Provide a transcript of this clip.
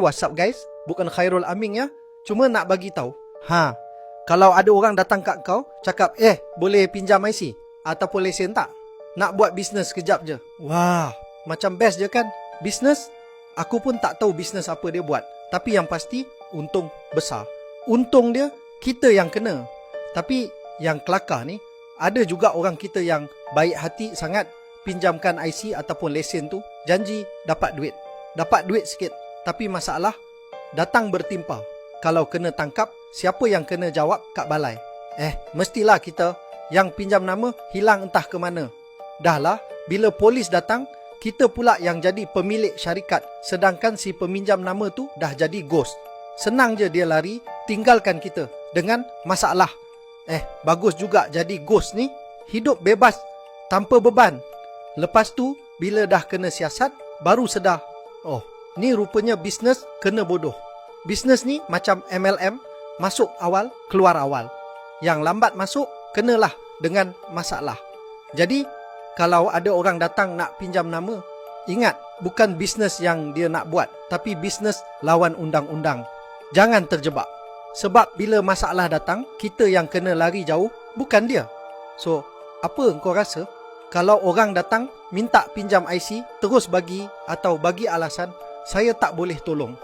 What's up guys? Bukan Khairul Amin ya. Cuma nak bagi tahu. Kalau ada orang datang kat kau cakap, boleh pinjam IC ataupun lesen tak? Nak buat bisnes kejap je. Wah, macam best je kan? Bisnes? Aku pun tak tahu bisnes apa dia buat. Tapi yang pasti untung besar. Untung dia kita yang kena. Tapi yang kelakar ni, ada juga orang kita yang baik hati sangat, pinjamkan IC ataupun lesen tu, janji dapat duit. Dapat duit sikit. Tapi masalah datang bertimpa. Kalau kena tangkap, siapa yang kena jawab kat balai? Mestilah kita yang pinjam nama hilang entah ke mana. Dah lah, bila polis datang, kita pula yang jadi pemilik syarikat, sedangkan si peminjam nama tu dah jadi ghost. Senang je dia lari, tinggalkan kita dengan masalah. Bagus juga jadi ghost ni, hidup bebas tanpa beban. Lepas tu, bila dah kena siasat, baru sedar, ni rupanya bisnes kena bodoh. Bisnes ni macam MLM, masuk awal, keluar awal. Yang lambat masuk, kenalah dengan masalah. Jadi, kalau ada orang datang nak pinjam nama, ingat, bukan bisnes yang dia nak buat, tapi bisnes lawan undang-undang. Jangan terjebak. Sebab bila masalah datang, kita yang kena lari jauh, bukan dia. So, apa engkau rasa? Kalau orang datang minta pinjam IC, terus bagi atau bagi alasan, saya tak boleh tolong.